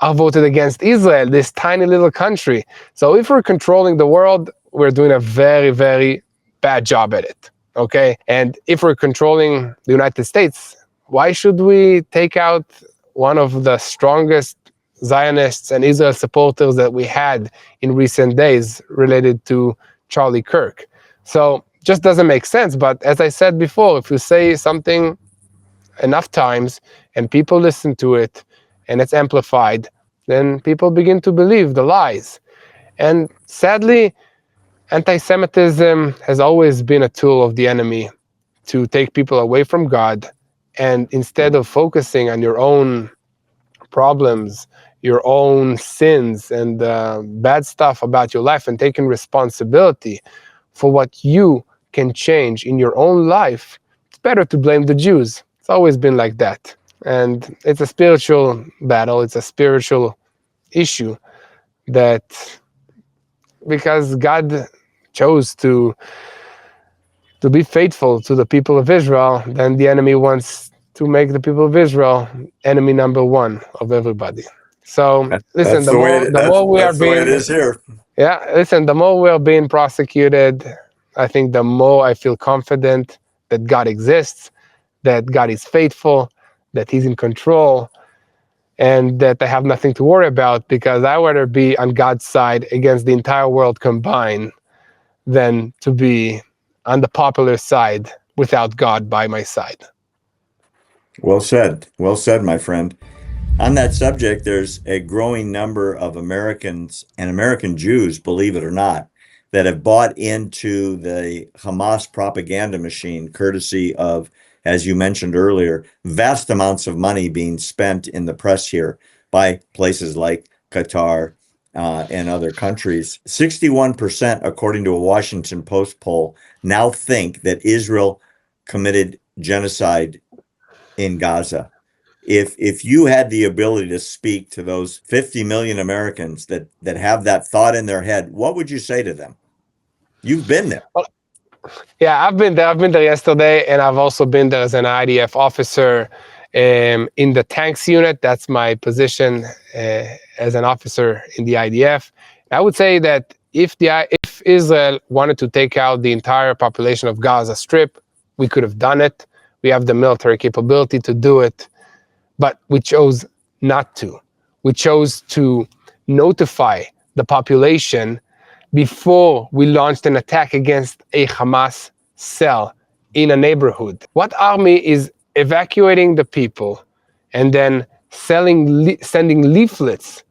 are voted against Israel, this tiny little country. So if we're controlling the world, we're doing a very, very bad job at it, okay? And if we're controlling the United States, why should we take out one of the strongest Zionists and Israel supporters that we had in recent days related to Charlie Kirk? So just doesn't make sense. But as I said before, if you say something enough times and people listen to it and it's amplified, then people begin to believe the lies. And sadly, anti-Semitism has always been a tool of the enemy to take people away from God. And instead of focusing on your own problems, your own sins and bad stuff about your life and taking responsibility for what you can change in your own life, it's better to blame the Jews. It's always been like that. And it's a spiritual battle. It's a spiritual issue that, because God chose to be faithful to the people of Israel, then the enemy wants to make the people of Israel enemy number one of everybody. So listen, the more we are being,
it is here.
Yeah, listen, the more we are being prosecuted, I think the more I feel confident that God exists, that God is faithful, that He's in control, and that I have nothing to worry about, because I would rather be on God's side against the entire world combined than to be on the popular side without God by my side.
Well said. Well said, my friend. On that subject, there's a growing number of Americans and American Jews, believe it or not, that have bought into the Hamas propaganda machine, courtesy of, as you mentioned earlier, vast amounts of money being spent in the press here by places like Qatar and other countries. 61%, according to a Washington Post poll, now think that Israel committed genocide in Gaza. If you had the ability to speak to those 50 million Americans that have that thought in their head, what would you say to them? You've been there.
Yeah, I've been there. I've been there yesterday, and I've also been there as an IDF officer in the tanks unit. That's my position as an officer in the IDF. I would say that if Israel wanted to take out the entire population of Gaza Strip, we could have done it. We have the military capability to do it, but we chose not to. We chose to notify the population before we launched an attack against a Hamas cell in a neighborhood. What army is evacuating the people and then sending leaflets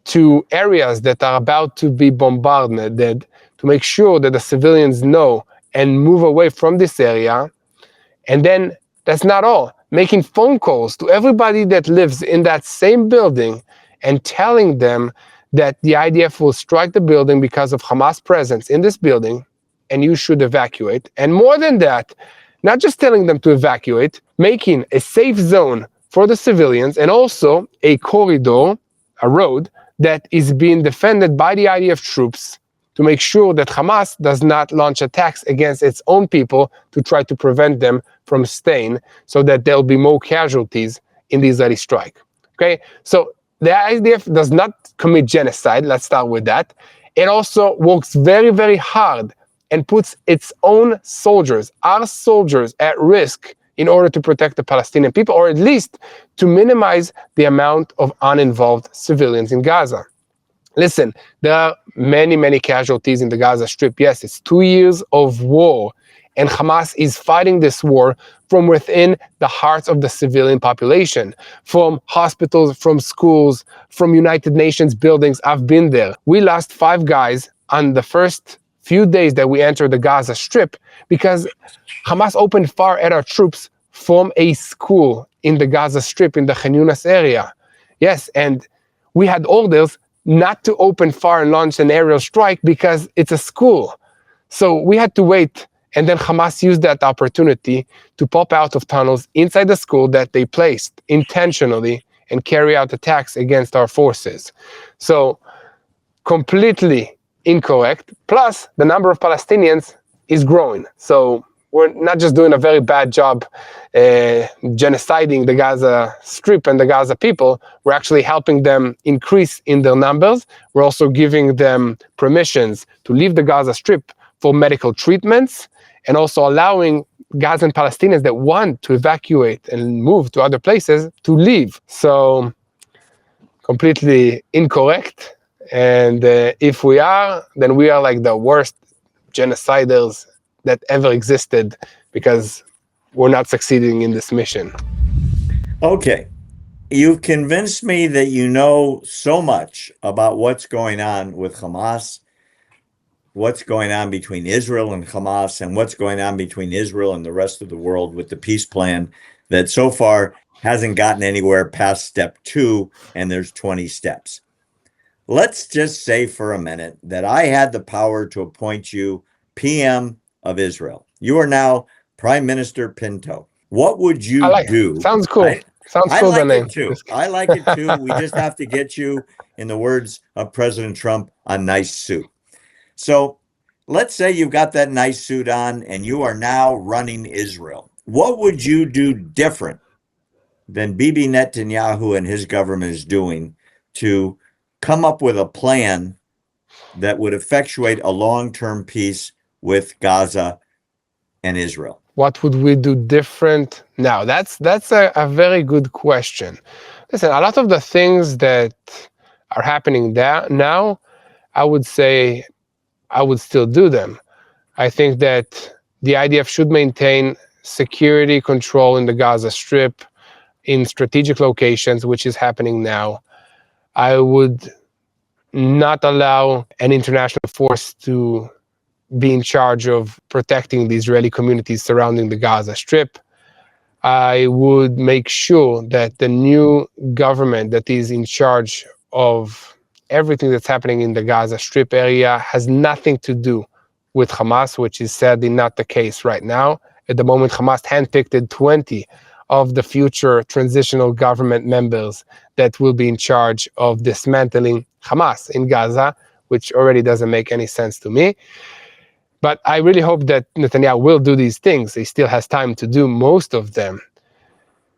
to areas that are about to be bombarded to make sure that the civilians know and move away from this area? And then that's not all. Making phone calls to everybody that lives in that same building and telling them that the IDF will strike the building because of Hamas presence in this building, and you should evacuate. And more than that, not just telling them to evacuate, making a safe zone for the civilians and also a corridor, a road, that is being defended by the IDF troops to make sure that Hamas does not launch attacks against its own people to try to prevent them from staying, so that there'll be more casualties in the Israeli strike. Okay, so the IDF does not commit genocide. Let's start with that. It also works very, very hard and puts its own soldiers, our soldiers, at risk in order to protect the Palestinian people, or at least to minimize the amount of uninvolved civilians in Gaza. Listen, there are many, many casualties in the Gaza Strip. Yes, it's 2 years of war, and Hamas is fighting this war from within the hearts of the civilian population, from hospitals, from schools, from United Nations buildings. I've been there. We lost 5 guys on the first few days that we entered the Gaza Strip because Hamas opened fire at our troops from a school in the Gaza Strip, in the Khan Yunis area. Yes, and we had orders not to open fire and launch an aerial strike because it's a school. So we had to wait, and then Hamas used that opportunity to pop out of tunnels inside the school that they placed intentionally and carry out attacks against our forces. So completely incorrect. Plus, the number of Palestinians is growing. So we're not just doing a very bad job genociding the Gaza Strip and the Gaza people, we're actually helping them increase in their numbers. We're also giving them permissions to leave the Gaza Strip for medical treatments, and also allowing Gazan Palestinians that want to evacuate and move to other places to leave. So completely incorrect. And if we are, then we are like the worst genociders that ever existed, because we're not succeeding in this mission.
Okay. You've convinced me that you know so much about what's going on with Hamas, what's going on between Israel and Hamas, and what's going on between Israel and the rest of the world with the peace plan that so far hasn't gotten anywhere past step 2, and there's 20 steps. Let's just say for a minute that I had the power to appoint you PM of Israel. You are now Prime Minister Pinto. What would you do?
Sounds cool. Sounds cool.
I like it too. I like it too. We just have to get you, in the words of President Trump, a nice suit. So let's say you've got that nice suit on and you are now running Israel. What would you do different than Bibi Netanyahu and his government is doing to come up with a plan that would effectuate a long-term peace with Gaza and Israel?
What would we do different now? That's a very good question. Listen, a lot of the things that are happening now, I would say I would still do them. I think that the IDF should maintain security control in the Gaza Strip in strategic locations, which is happening now. I would not allow an international force to be in charge of protecting the Israeli communities surrounding the Gaza Strip. I would make sure that the new government that is in charge of everything that's happening in the Gaza Strip area has nothing to do with Hamas, which is sadly not the case right now. At the moment, Hamas handpicked 20 of the future transitional government members that will be in charge of dismantling Hamas in Gaza, which already doesn't make any sense to me. But I really hope that Netanyahu will do these things. He still has time to do most of them.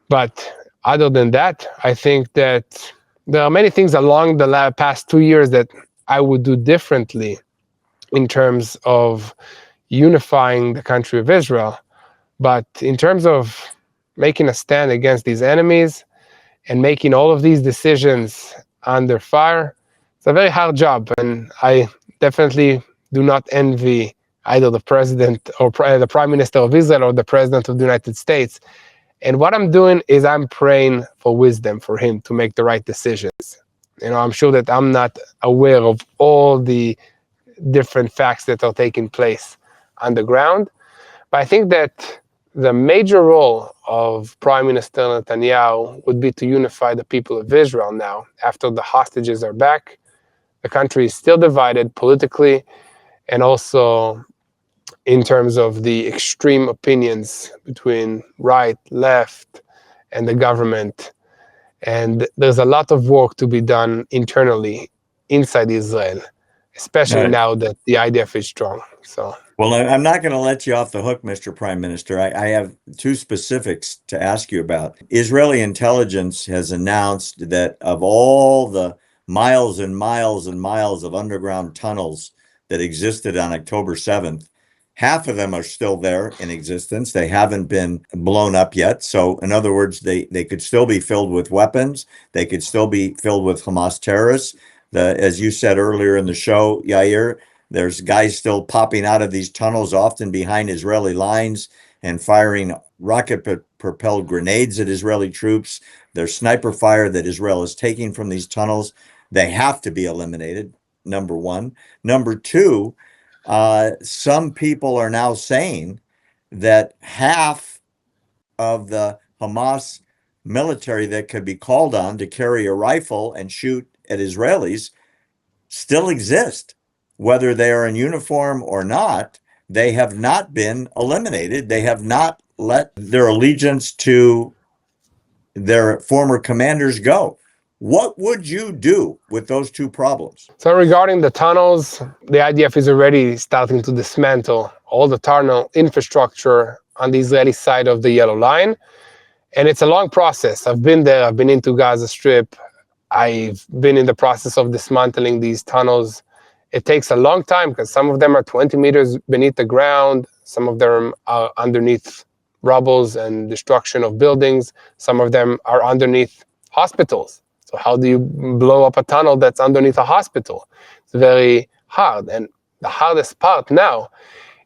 But other than that, I think that there are many things along the past 2 years that I would do differently in terms of unifying the country of Israel. But in terms of making a stand against these enemies and making all of these decisions under fire, it's a very hard job. And I definitely do not envy either the president or the prime minister of Israel or the president of the United States. And what I'm doing is I'm praying for wisdom for him to make the right decisions. I'm sure that I'm not aware of all the different facts that are taking place on the ground. But I think that the major role of Prime Minister Netanyahu would be to unify the people of Israel now. After the hostages are back, the country is still divided politically and also in terms of the extreme opinions between right, left, and the government. And there's a lot of work to be done internally inside Israel, especially now that the IDF is strong.
Well, I'm not going to let you off the hook, Mr. Prime Minister. I have two specifics to ask you about. Israeli intelligence has announced that of all the miles and miles and miles of underground tunnels that existed on October 7th, half of them are still there in existence. They haven't been blown up yet. So in other words, they could still be filled with weapons. They could still be filled with Hamas terrorists. As you said earlier in the show, Yair, there's guys still popping out of these tunnels, often behind Israeli lines, and firing rocket-propelled grenades at Israeli troops. There's sniper fire that Israel is taking from these tunnels. They have to be eliminated, number one. Number two, some people are now saying that half of the Hamas military that could be called on to carry a rifle and shoot at Israelis still exist. Whether they are in uniform or not, they have not been eliminated. They have not let their allegiance to their former commanders go. What would you do with those two problems?
So regarding the tunnels, the IDF is already starting to dismantle all the tunnel infrastructure on the Israeli side of the Yellow Line. And it's a long process. I've been there. I've been into Gaza Strip. I've been in the process of dismantling these tunnels. It takes a long time because some of them are 20 meters beneath the ground. Some of them are underneath rubbles and destruction of buildings. Some of them are underneath hospitals. So how do you blow up a tunnel that's underneath a hospital? It's very hard. And the hardest part now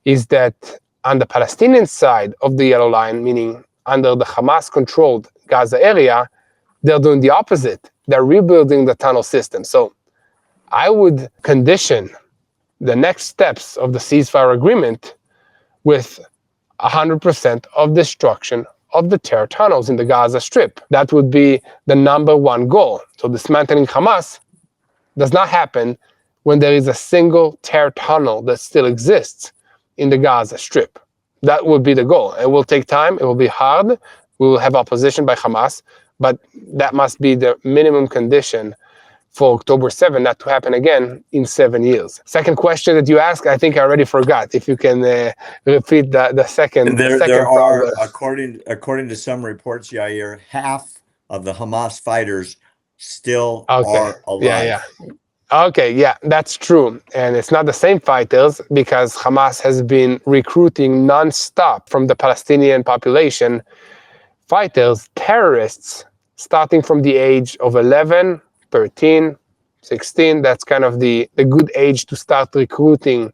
is that on the Palestinian side of the Yellow Line, meaning under the Hamas-controlled Gaza area, they're doing the opposite. They're rebuilding the tunnel system. So I would condition the next steps of the ceasefire agreement with 100% of destruction of the terror tunnels in the Gaza Strip. That would be the number one goal. So dismantling Hamas does not happen when there is a single terror tunnel that still exists in the Gaza Strip. That would be the goal. It will take time. It will be hard. We will have opposition by Hamas, but that must be the minimum condition for October 7 not to happen again in 7 years. Second question that you asked, I think I already forgot. If you can repeat the second.
There are, according to some reports, Yair, half of the Hamas fighters still are alive.
Yeah. Okay, yeah, that's true. And it's not the same fighters because Hamas has been recruiting nonstop from the Palestinian population fighters, terrorists, starting from the age of 11, 13, 16. That's kind of the good age to start recruiting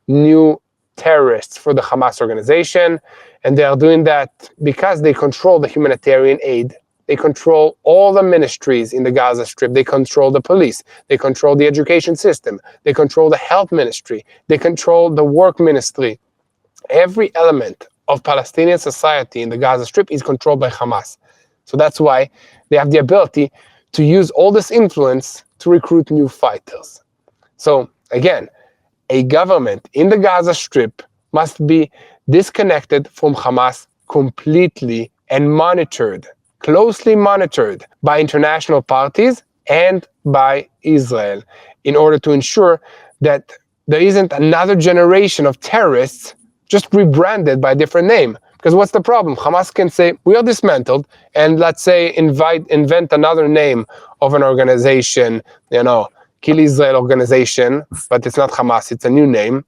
new terrorists for the Hamas organization. And they are doing that because they control the humanitarian aid. They control all the ministries in the Gaza Strip. They control the police. They control the education system. They control the health ministry. They control the work ministry. Every element of Palestinian society in the Gaza Strip is controlled by Hamas. So that's why they have the ability to use all this influence to recruit new fighters. So again, a government in the Gaza Strip must be disconnected from Hamas completely and monitored, closely monitored by international parties and by Israel in order to ensure that there isn't another generation of terrorists just rebranded by a different name. Because what's the problem? Hamas can say, we are dismantled, and let's say invent another name of an organization, Kill Israel organization, but it's not Hamas, it's a new name.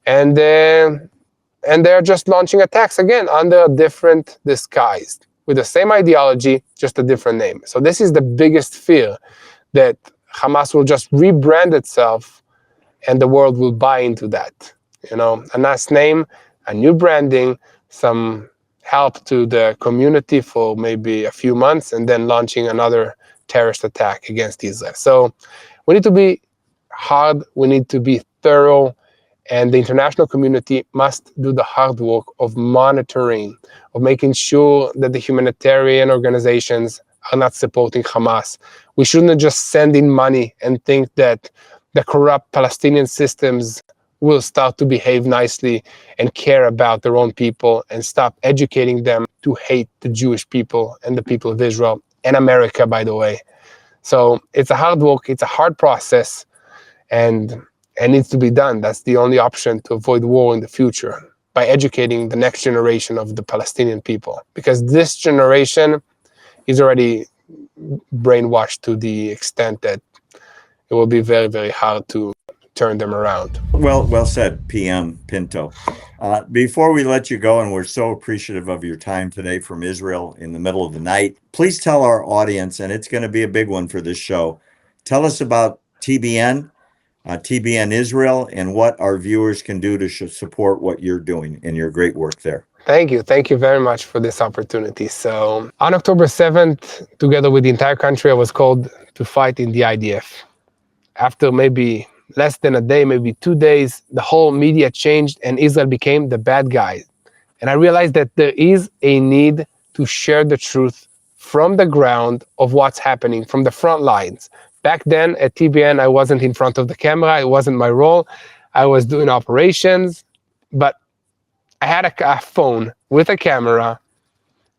And they're just launching attacks again under a different disguise, with the same ideology, just a different name. So this is the biggest fear, that Hamas will just rebrand itself and the world will buy into that. A nice name, a new branding, some help to the community for maybe a few months, and then launching another terrorist attack against Israel. So we need to be hard, we need to be thorough, and the international community must do the hard work of monitoring, of making sure that the humanitarian organizations are not supporting Hamas. We shouldn't just send in money and think that the corrupt Palestinian systems will start to behave nicely and care about their own people and stop educating them to hate the Jewish people and the people of Israel and America, by the way. So it's a hard work, it's a hard process, and needs to be done. That's the only option to avoid war in the future, by educating the next generation of the Palestinian people. Because this generation is already brainwashed to the extent that it will be very, very hard to turn them around.
Well said, PM Pinto. Before we let you go, and we're so appreciative of your time today from Israel in the middle of the night, please tell our audience, and it's going to be a big one for this show, tell us about TBN, TBN Israel, and what our viewers can do to support what you're doing and your great work there.
Thank you. Thank you very much for this opportunity. So on October 7th, together with the entire country, I was called to fight in the IDF. After maybe less than a day, maybe 2 days, the whole media changed and Israel became the bad guy. And I realized that there is a need to share the truth from the ground of what's happening, from the front lines. Back then at TBN, I wasn't in front of the camera. It wasn't my role. I was doing operations, but I had a phone with a camera,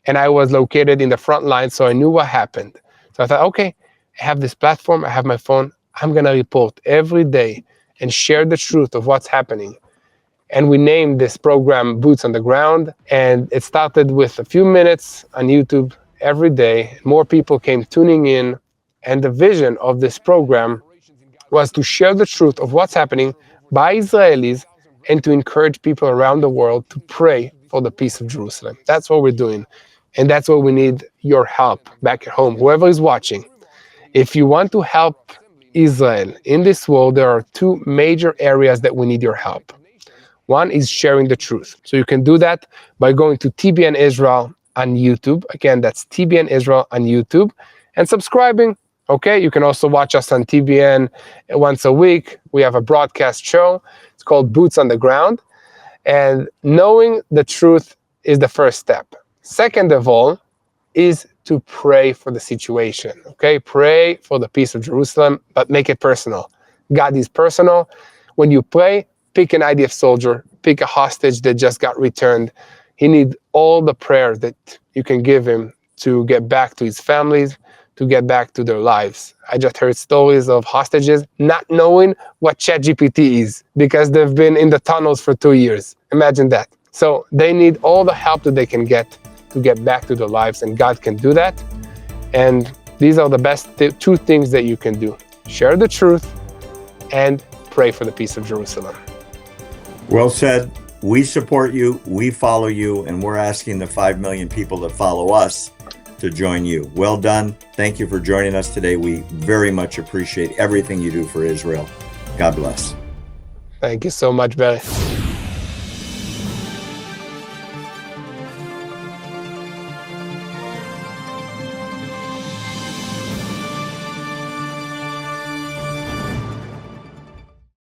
and I was located in the front line, so I knew what happened. So I thought, okay, I have this platform, I have my phone, I'm gonna report every day and share the truth of what's happening. And we named this program Boots on the Ground, and it started with a few minutes on YouTube every day. More people came tuning in, and the vision of this program was to share the truth of what's happening by Israelis and to encourage people around the world to pray for the peace of Jerusalem. That's what we're doing. And that's what we need your help back at home, whoever is watching. If you want to help Israel in this world, there are two major areas that we need your help. One is sharing the truth. So you can do that by going to TBN Israel on YouTube. Again, that's TBN Israel on YouTube, and subscribing. Okay, you can also watch us on TBN once a week. We have a broadcast show. It's called Boots on the Ground. And knowing the truth is the first step. Second of all is to pray for the situation. Okay, pray for the peace of Jerusalem, but make it personal. God is personal. When you pray, pick an IDF soldier, pick a hostage that just got returned. He needs all the prayer that you can give him to get back to his families, to get back to their lives. I just heard stories of hostages not knowing what ChatGPT is because they've been in the tunnels for 2 years. Imagine that. So they need all the help that they can get to get back to their lives, and God can do that. And these are the best two things that you can do. Share the truth and pray for the peace of Jerusalem.
Well said. We support you, we follow you, and we're asking the 5 million people that follow us to join you. Well done. Thank you for joining us today. We very much appreciate everything you do for Israel. God bless.
Thank you so much, Barry.